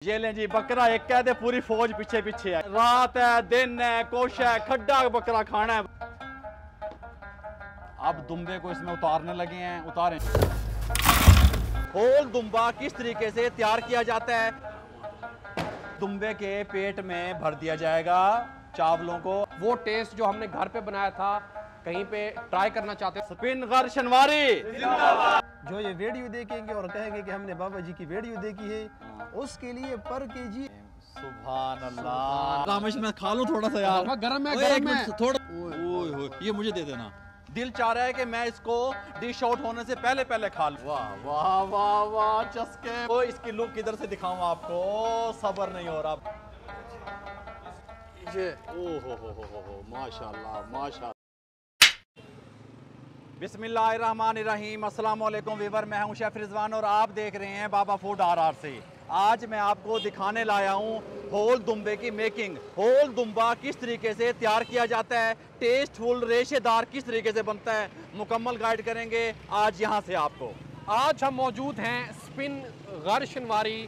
ये लें जी, बकरा एक कहते पूरी फौज पीछे पीछे है। रात है, दिन है, कोश है, खड्डा बकरा खाना है। अब दुम्बे को इसमें उतारने लगे हैं, उतारें। होल दुम्बा किस तरीके से तैयार किया जाता है? दुम्बे के पेट में भर दिया जाएगा चावलों को। वो टेस्ट जो हमने घर पे बनाया था, कहीं पे ट्राई करना चाहते हैं। स्पिन गर शनवारी जो ये वीडियो देखेंगे और कहेंगे कि हमने बाबा जी की वीडियो देखी है, उसके लिए पर केजी। सुभान अल्लाह। रामेश मैं खा लूं थोड़ा सा यार। गरम है, गरम है। थोड़ा। ओए ये मुझे दे देना। दिल चाह रहा है कि मैं इसको डिश आउट होने से पहले पहले खा लूं। वाह वाह वाह वाह चस्के। ओ इसकी लुक किधर से दिखाऊं आपको, सब्र नहीं हो रहा। ये ओ हो माशाल्लाह माशाल्लाह। बिस्मिल्लाहिर्रहमानिर्रहीम। अस्सलाम वालेकुम वीवर, मैं हूं शेफ रिजवान और आप देख रहे हैं बाबा फूड आर से। आज मैं आपको दिखाने लाया हूं होल दुम्बे की मेकिंग। होल दुम्बा किस तरीके से तैयार किया जाता है, टेस्टफुल रेशेदार किस तरीके से बनता है, मुकम्मल गाइड करेंगे आज यहाँ से आपको। आज हम मौजूद हैं स्पिन गर शनवारी,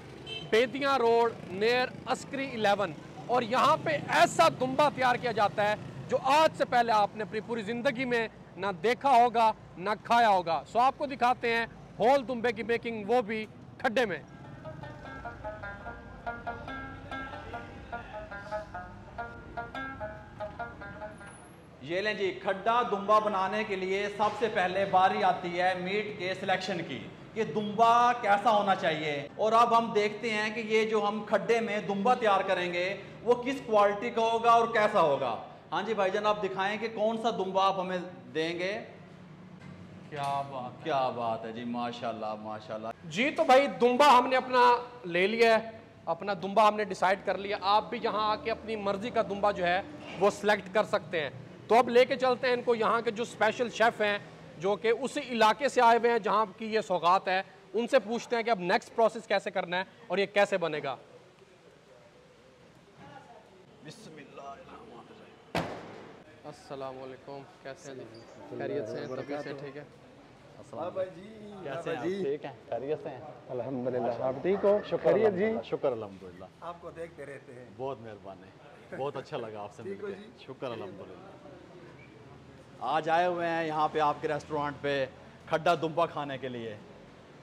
बेदियां रोड, नियर अस्करी 11। और यहाँ पे ऐसा दुम्बा तैयार किया जाता है जो आज से पहले आपने अपनी पूरी ज़िंदगी में ना देखा होगा ना खाया होगा। सो आपको दिखाते हैं होल दुम्बे की मेकिंग, वो भी खड्डे में। ये लें जी, खड्डा दुम्बा बनाने के लिए सबसे पहले बारी आती है मीट के सिलेक्शन की। ये दुम्बा कैसा होना चाहिए, और अब हम देखते हैं कि ये जो हम खड्डे में दुम्बा तैयार करेंगे वो किस क्वालिटी का होगा और कैसा होगा। हाँ जी भाईजान, आप दिखाएं कि कौन सा दुम्बा आप हमें देंगे। क्या बात है जी, माशाल्लाह माशाल्लाह जी। तो भाई दुम्बा हमने अपना ले लिया है, अपना दुम्बा हमने डिसाइड कर लिया। आप भी यहाँ आके अपनी मर्जी का दुम्बा जो है वो सिलेक्ट कर सकते हैं। तो अब लेके चलते हैं इनको, यहाँ के जो स्पेशल शेफ़ हैं जो कि उसी इलाके से आए हुए हैं जहाँ की ये सौगात है, उनसे पूछते हैं कि अब नेक्स्ट प्रोसेस कैसे करना है और ये कैसे बनेगा। अस्सलाम वालेकुम, कैसे हैं जी? खैरियत से हैं? तबीयत से ठीक है? बाबा जी कैसे हैं? ठीक हैं, खैरियत से हैं? अल्हम्दुलिल्लाह। आप ठीक हो? खैरियत जी? शुक्र अल्हम्दुलिल्लाह। आपको देखते रहते हैं। बहुत मेहरबानी, बहुत अच्छा लगा आपसे मिलकर। शुक्र अल्हम्दुलिल्लाह। आज आए हुए हैं यहाँ पे आपके रेस्टोरेंट पे खड्डा दुम्बा खाने के लिए।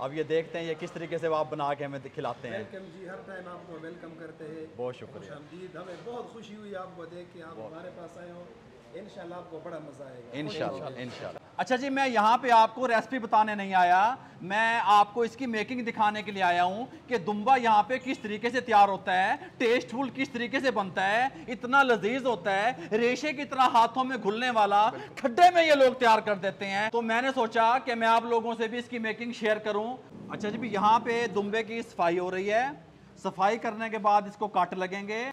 अब ये देखते हैं ये किस तरीके से आप बना के हमें खिलाते हैं। वेलकम जी, हर टाइम आपको वेलकम करते हैं। बहुत शुक्रिया। हमें बहुत खुशी हुई आपको देख के, आप हमारे पास आए हो। इंशाल्लाह आपको बड़ा मजा आएगा। इंशाल्लाह इंशाल्लाह। अच्छा जी, मैं यहाँ पे आपको रेसिपी बताने नहीं आया, मैं आपको इसकी मेकिंग दिखाने के लिए आया हूँ कि दुम्बा यहाँ पे किस तरीके से तैयार होता है, टेस्टफुल किस तरीके से बनता है, इतना लजीज होता है, रेशे की तरह हाथों में घुलने वाला खड्डे में ये लोग तैयार कर देते हैं। तो मैंने सोचा कि मैं आप लोगों से भी इसकी मेकिंग शेयर करूँ। अच्छा जी, यहाँ पे दुम्बे की सफाई हो रही है। सफाई करने के बाद इसको कट लगेंगे।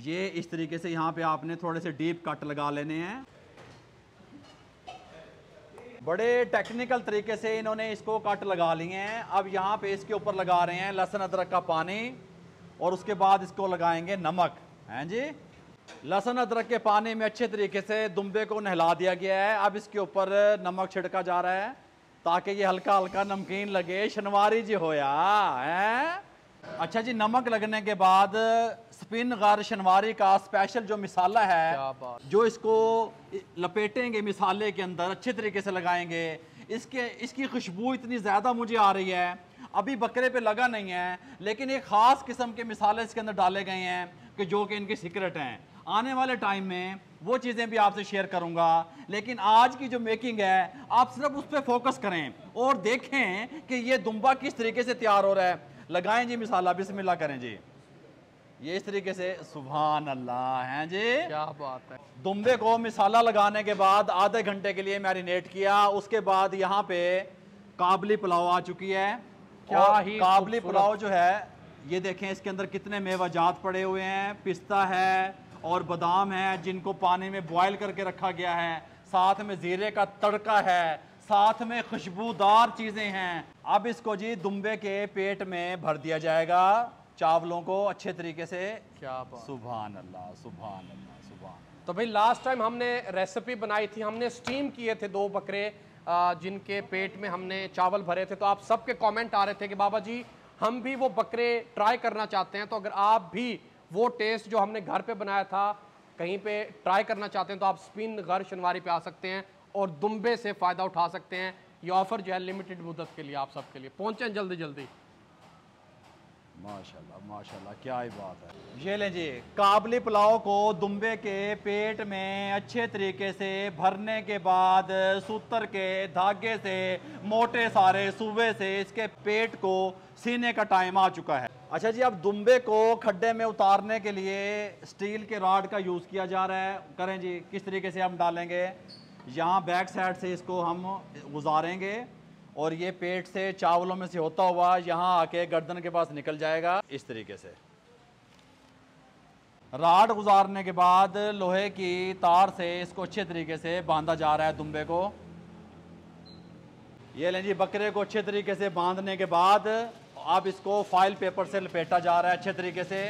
ये इस तरीके से यहाँ पे आपने थोड़े से डीप कट लगा लेने हैं। बड़े टेक्निकल तरीके से इन्होंने इसको कट लगा लिए हैं। अब यहाँ पे इसके ऊपर लगा रहे हैं लहसुन अदरक का पानी, और उसके बाद इसको लगाएंगे नमक। हैं जी, लहसुन अदरक के पानी में अच्छे तरीके से दुम्बे को नहला दिया गया है। अब इसके ऊपर नमक छिड़का जा रहा है ताकि ये हल्का हल्का नमकीन लगे। शनवारी जी होया है। अच्छा जी, नमक लगने के बाद स्पिन गर शनवारी का स्पेशल जो मिसाला है, जो इसको लपेटेंगे मिसाले के अंदर, अच्छे तरीके से लगाएंगे। इसकी खुशबू इतनी ज़्यादा मुझे आ रही है, अभी बकरे पे लगा नहीं है, लेकिन एक ख़ास किस्म के मिसाले इसके अंदर डाले गए हैं कि जो कि इनकी सीक्रेट हैं। आने वाले टाइम में वो चीज़ें भी आपसे शेयर करूंगा, लेकिन आज की जो मेकिंग है आप सिर्फ उस पर फोकस करें और देखें कि ये दुम्बा किस तरीके से तैयार हो रहा है। लगाएं जी मिसाला, बिस्मिल्लाह करें जी। ये इस तरीके से, सुभान अल्लाह हैं जी, क्या बात है। दुम्बे को मिसाला लगाने के बाद आधे घंटे के लिए मैरिनेट किया। उसके बाद यहाँ पे काबली पुलाव आ चुकी है। क्या ही काबली पुलाव जो है, ये देखें इसके अंदर कितने मेवाजात पड़े हुए हैं। पिस्ता है और बादाम है जिनको पानी में बॉयल करके रखा गया है, साथ में जीरे का तड़का है, साथ में खुशबूदार चीजें हैं। अब इसको जी दुम्बे के पेट में भर दिया जाएगा, चावलों को अच्छे तरीके से। क्या बात, सुभान अल्लाह सुभान अल्लाह सुभान। तो भाई लास्ट टाइम हमने रेसिपी बनाई थी, हमने स्टीम किए थे 2 बकरे जिनके पेट में हमने चावल भरे थे। तो आप सबके कमेंट आ रहे थे कि बाबा जी हम भी वो बकरे ट्राई करना चाहते हैं, तो अगर आप भी वो टेस्ट जो हमने घर पे बनाया था कहीं पे ट्राई करना चाहते हैं, तो आप स्पिन गर शनवारी पे आ सकते हैं और दुम्बे से फ़ायदा उठा सकते हैं। ये ऑफ़र जो है लिमिटेड मुद्दत के लिए आप सबके लिए, पहुँचें जल्दी जल्दी। माशाल्लाह माशाल्लाह, क्या ही बात है। ये लें जी, काबली पुलाव को दुम्बे के पेट में अच्छे तरीके से भरने के बाद सूतर के धागे से मोटे सारे सूबे से इसके पेट को सीने का टाइम आ चुका है। अच्छा जी, अब दुम्बे को खड्डे में उतारने के लिए स्टील के रॉड का यूज़ किया जा रहा है। करें जी, किस तरीके से हम डालेंगे, यहाँ बैक साइड से इसको हम गुजारेंगे और ये पेट से चावलों में से होता हुआ यहाँ आके गर्दन के पास निकल जाएगा। इस तरीके से राड गुजारने के बाद लोहे की तार से इसको अच्छे तरीके से बांधा जा रहा है दुम्बे को। ये लें जी, बकरे को अच्छे तरीके से बांधने के बाद अब इसको फॉइल पेपर से लपेटा जा रहा है अच्छे तरीके से,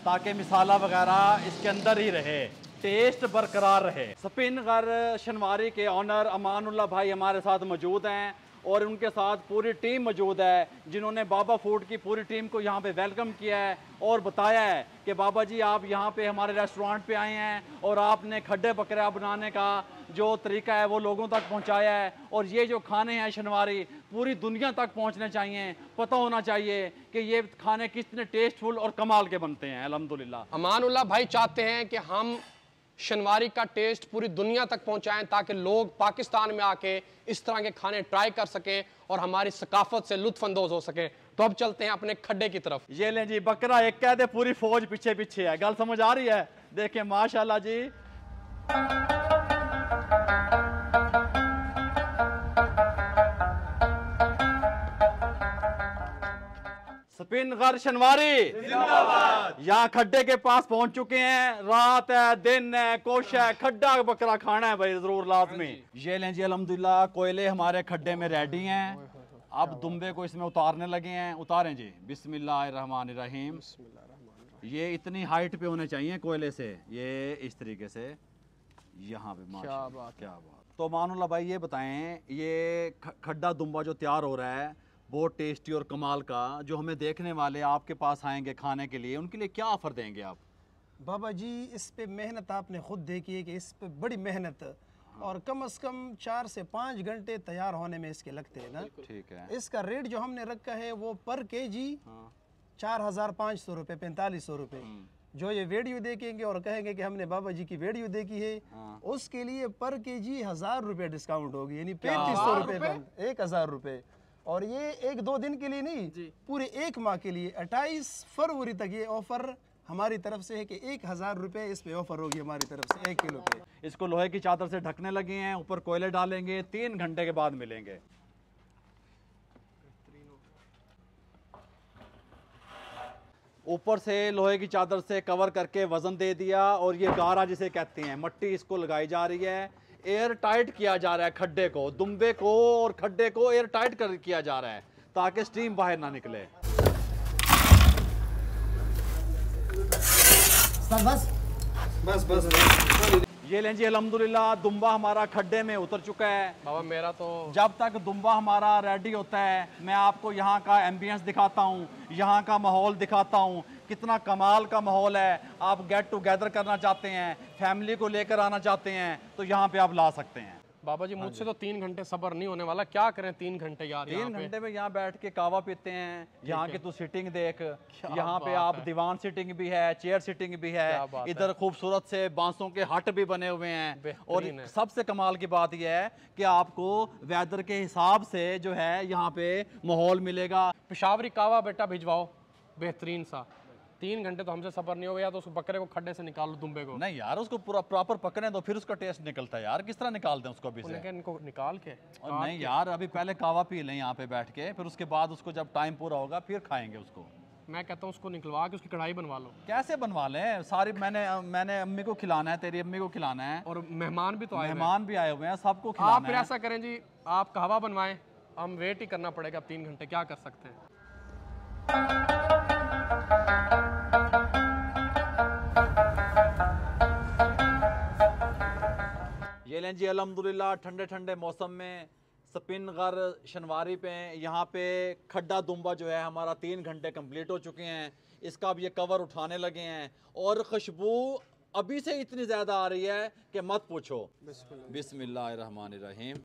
ताकि मिसाला वगैरह इसके अंदर ही रहे, टेस्ट बरकरार रहे। स्पिन गर शनवारी के ऑनर अमानुल्लाह भाई हमारे साथ मौजूद हैं और उनके साथ पूरी टीम मौजूद है, जिन्होंने बाबा फूड की पूरी टीम को यहाँ पे वेलकम किया है और बताया है कि बाबा जी आप यहाँ पे हमारे रेस्टोरेंट पे आए हैं और आपने खड्डे बकरा बनाने का जो तरीका है वो लोगों तक पहुँचाया है, और ये जो खाने हैं शनवारी पूरी दुनिया तक पहुँचने चाहिए, पता होना चाहिए कि ये खाने कितने टेस्टफुल और कमाल के बनते हैं। अल्हम्दुलिल्लाह अमानुल्लाह भाई चाहते हैं कि हम शनवारी का टेस्ट पूरी दुनिया तक पहुंचाएं, ताकि लोग पाकिस्तान में आके इस तरह के खाने ट्राई कर सकें और हमारी सकाफत से लुत्फानंदोज हो सकें। तो अब चलते हैं अपने खड्डे की तरफ। ये लें जी, बकरा एक कहते पूरी फौज पीछे पीछे है, गल समझ आ रही है? देखिए माशाल्लाह जी। स्पिन गर शनवारी जिंदाबाद। यहाँ खड्डे के पास पहुंच चुके हैं, रात है दिन है कोश है, खड्डा बकरा खाना है भाई जरूर लाजमी। ये लें जी, अल्हम्दुलिल्लाह कोयले हमारे खड्डे में रेडी हैं। अब दुम्बे को इसमें उतारने लगे हैं। उतारें जी, बिस्मिल्लाहिर्रहमानिर्रहीम। ये इतनी हाइट पे होने चाहिए कोयले से, ये इस तरीके से यहाँ पे। माशाल्लाह क्या बात। तो मानुल्लाह भाई ये बताएं, ये खड्डा दुम्बा जो तैयार हो रहा है बहुत टेस्टी और कमाल का, जो हमें देखने वाले आपके पास आएंगे खाने के लिए, उनके लिए क्या ऑफर देंगे आप? बाबा जी इस पे मेहनत आपने खुद देखी है कि इस पे बड़ी मेहनत और कम से कम 4 से 5 घंटे तैयार होने में इसके लगते हैं ना। ठीक है। इसका रेट जो हमने रखा है वो पर केजी 4,500 रुपये, 4,500 रुपये। जो ये वीडियो देखेंगे और कहेंगे कि हमने बाबा जी की वीडियो देखी है, उसके लिए पर केजी 1,000 रुपये डिस्काउंट होगी, यानी 3,500 रुपये, 1,000 रुपये। और ये 1-2 दिन के लिए नहीं, पूरे 1 माह के लिए 28 फरवरी तक ये ऑफर हमारी तरफ से है कि 1,000 रुपये इस पे ऑफर होगी हमारी तरफ से 1 किलो पे। इसको लोहे की चादर से ढकने लगे हैं, ऊपर कोयले डालेंगे, 3 घंटे के बाद मिलेंगे। ऊपर से लोहे की चादर से कवर करके वजन दे दिया, और ये गारा जिसे कहते हैं, मट्टी इसको लगाई जा रही है। एयर टाइट किया जा रहा है खड्डे को, दुम्बे को और खड्डे को एयर टाइट कर किया जा रहा है ताकि स्टीम बाहर ना निकले। बस बस बस। ये लें जी, अल्हम्दुलिल्लाह दुम्बा हमारा खड्डे में उतर चुका है। बाबा मेरा तो जब तक दुम्बा हमारा रेडी होता है, मैं आपको यहाँ का एम्बियंस दिखाता हूँ, यहाँ का माहौल दिखाता हूँ, कितना कमाल का माहौल है। आप गेट टुगेदर करना चाहते हैं, फैमिली को लेकर आना चाहते हैं, तो यहाँ पे आप ला सकते हैं। बाबा जी मुझसे तो 3 घंटे सब्र नहीं होने वाला, क्या करें 3 घंटे यार। 3 घंटे में यहाँ बैठ के कावा पीते हैं। यहाँ की तो सिटिंग देख, यहाँ पे आप दीवान सिटिंग भी है, चेयर सिटिंग भी है, इधर खूबसूरत से बांसों के हट भी बने हुए हैं। और सबसे कमाल की बात यह है कि आपको वेदर के हिसाब से जो है यहाँ पे माहौल मिलेगा। पेशावरी कावा बेटा भिजवाओ बेहतरीन सा। 3 घंटे तो हमसे सफर नहीं हो गया, तो उस बकरे को खड्डे से निकालो दुम्बे को। नहीं यार, उसको पूरा प्रॉपर पकड़े तो फिर उसका टेस्ट निकलता है यार। किस तरह निकालते हैं उसको अभी से? इनको निकाल के नहीं यार, अभी पहले कावा पी लें यहाँ पे बैठ के, फिर उसके बाद उसको जब टाइम पूरा होगा फिर खाएंगे उसको। मैं कहता हूँ उसको निकलवा के उसकी कढ़ाई बनवा लो। कैसे बनवा लें? सारी मैंने अम्मी को खिलाना है, तेरी अम्मी को खिलाना है, और मेहमान भी तो आए, मेहमान भी आए हुए हैं, सबको खिलाना आप फिर है। ऐसा करें जी, आप कहवा बनवाएं, हम वेट ही करना पड़ेगा 3 घंटे, क्या कर सकते हैं। ये लें जी, अल्हम्दुलिल्लाह ठंडे ठंडे मौसम में स्पिनगर शनवारी पे यहाँ पे खड्डा दुम्बा जो है हमारा 3 घंटे कंप्लीट हो चुके हैं। इसका अब ये कवर उठाने लगे हैं और खुशबू अभी से इतनी ज़्यादा आ रही है कि मत पूछो। बिस्मिल्लाहिर्रहमानिर्रहीम।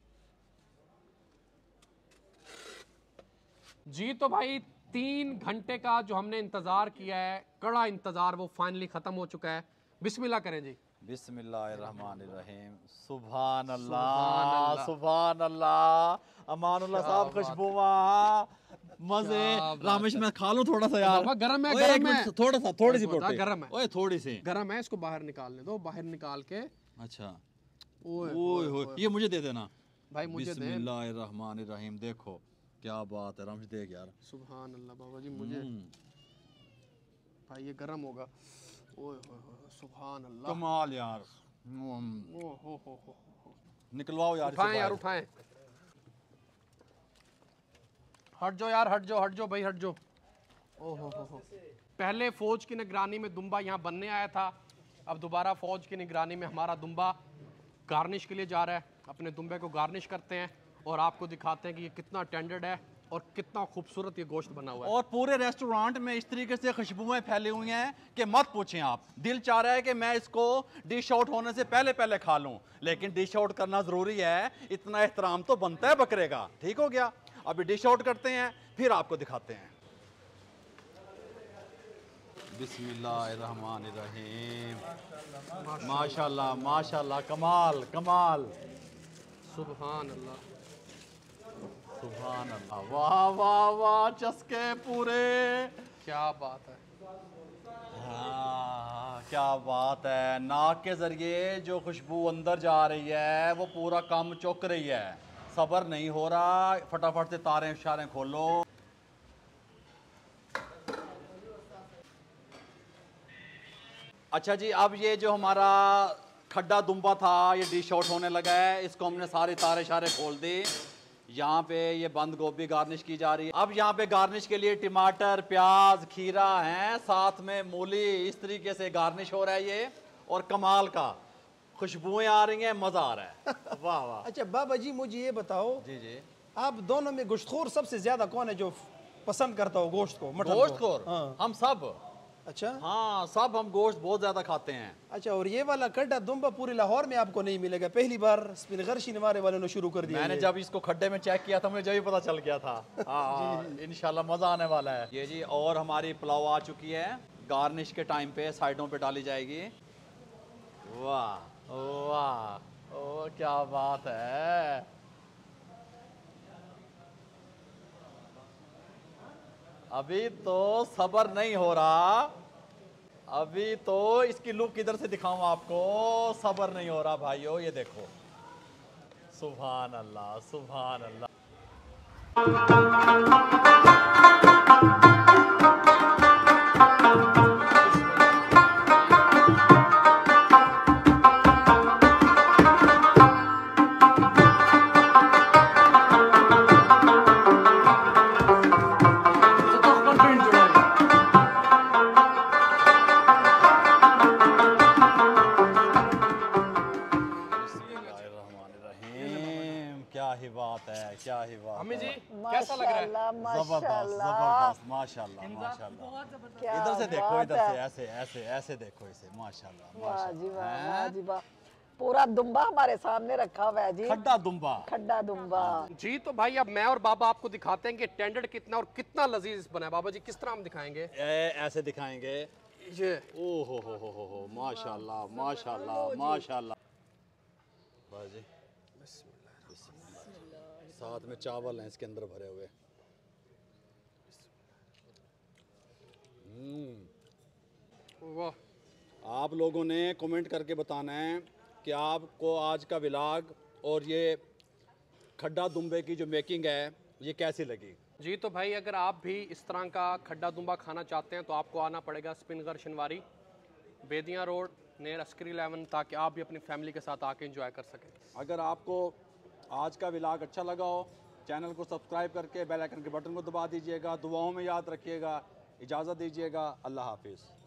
जी तो भाई 3 घंटे का जो हमने इंतज़ार किया है, कड़ा इंतज़ार, वो फाइनली ख़त्म हो चुका है। बिस्मिल्लाह करें जी। बिस्मिल्लाहिर्रहमानिर्रहीम। सुभान अल्लाह, सुभान अल्लाह। अमानुल्लाह साहब, खुशबुआ, मजे। रामेश मैं खा लूं थोड़ा सा यार? गरम है, ओए, गरम एक मिनट, है। थोड़ा सा, थोड़ी सी पोटी। गरम है, ओए थोड़ी सी गरम है, इसको बाहर निकालने दो, बाहर निकाल के। अच्छा। ओए ओए होए, ये मुझे दे देना भाई, मुझे दे। बिस्मिल्लाहिर्रहमानिर्रहीम। देखो क्या बात है रामेश, देख यार। सुभान अल्लाह बाबा जी, मुझे भाई ये गरम होगा। ओए होए, सुभान अल्लाह, कमाल यार। ओ हो। निकलवाओ यार, उठाएं यार, उठाएं। हट जाओ यार, हट जाओ भाई, हट जाओ। ओ हो। पहले फौज की निगरानी में दुम्बा यहाँ बनने आया था, अब दोबारा फौज की निगरानी में हमारा दुम्बा गार्निश के लिए जा रहा है। अपने दुम्बे को गार्निश करते हैं और आपको दिखाते हैं कि ये कितना टेंडर्ड है और कितना खूबसूरत ये गोश्त बना हुआ है। और पूरे रेस्टोरेंट में इस तरीके से खुशबुएं फैली हुई हैं कि मत पूछें आप। दिल चाह रहा है कि मैं इसको डिश आउट होने से पहले खा लूं, लेकिन डिश आउट करना जरूरी है, इतना एहतराम तो बनता है बकरे का। ठीक हो गया, अभी डिश आउट करते हैं, फिर आपको दिखाते हैं। बिस्मिल्लाहिर्रहमानिर्रहीम। माशाल्लाह माशाल्लाह, कमाल कमाल। सुभान अल्लाह, सुभान अल्लाह, वाह वाह वाह, चस्के पूरे। क्या बात है। हाँ, क्या बात है। नाक के जरिए जो खुशबू अंदर जा रही है वो पूरा काम चौक रही है। सब्र नहीं हो रहा, फटाफट से तारें शारें खोलो। अच्छा जी, अब ये जो हमारा खड्डा दुम्बा था ये डिश आउट होने लगा है। इसको हमने सारी तारे शारे खोल दी। यहाँ पे ये बंद गोभी गार्निश की जा रही है। अब यहाँ पे गार्निश के लिए टमाटर, प्याज, खीरा हैं, साथ में मूली। इस तरीके से गार्निश हो रहा है ये, और कमाल का खुशबुएं आ रही हैं, मजा आ रहा है। वाह वाह। अच्छा बाबा जी, मुझे ये बताओ, जी आप दोनों में गोश्तखोर सबसे ज्यादा कौन है जो पसंद करता हो गोश्त को, मटन गोश्त को? को हाँ। हम सब। अच्छा हाँ, सब हम गोश्त बहुत ज्यादा खाते हैं। अच्छा, और ये वाला खड्डा दुम्बा पूरे लाहौर में आपको नहीं मिलेगा, पहली बार स्पिनगर शिनवारे वालों ने शुरू कर दिया। मैंने जब इसको खड्डे में चेक किया था मुझे जब ही पता चल गया था। हाँ, इंशाल्लाह मजा आने वाला है। ये जी, और हमारी पुलाव आ चुकी है, गार्निश के टाइम पे साइडों पे डाली जाएगी। वाह वाह, ओ क्या बात है। अभी तो सब्र नहीं हो रहा, अभी तो इसकी लुक किधर से दिखाऊं आपको, सब्र नहीं हो रहा भाइयों। ये देखो, सुभान अल्लाह सुभान अल्लाह। क्या ही बात है, क्या ही बात हमें जी है। कैसा लग रहा है? जबरदस्त जबरदस्त, माशाल्लाह माशाल्लाह। इधर से देखो, इधर से ऐसे ऐसे ऐसे देखो इसे, माशाल्लाह वाह जी वाह, माशाल्लाह। वाह जी वाह। पूरा दुम्बा हमारे सामने रखा हुआ है जी, खड्डा दुम्बा। खड्डा दुम्बा। जी तो भाई अब मैं और बाबा आपको दिखाते हैं कि टेंडर्ड कितना और कितना लजीज बना है। बाबा जी किस तरह हम दिखाएंगे? ऐसे दिखाएंगे ये ओ हो, माशाल्लाह माशाल्लाह माशाल्लाह। बस जी, साथ में चावल हैं इसके अंदर भरे हुए। वाह। आप लोगों ने कमेंट करके बताना है कि आपको आज का व्लॉग और ये खड्डा दुम्बे की जो मेकिंग है ये कैसी लगी। जी तो भाई अगर आप भी इस तरह का खड्डा दुम्बा खाना चाहते हैं तो आपको आना पड़ेगा स्पिनगर शनवारी, बेदिया रोड, नियर अस्करी 11, ताकि आप भी अपनी फैमिली के साथ आके एंजॉय कर सकें। अगर आपको आज का व्लॉग अच्छा लगा हो, चैनल को सब्सक्राइब करके बेल आइकन के बटन को दबा दीजिएगा। दुआओं में याद रखिएगा। इजाज़त दीजिएगा। अल्लाह हाफिज़।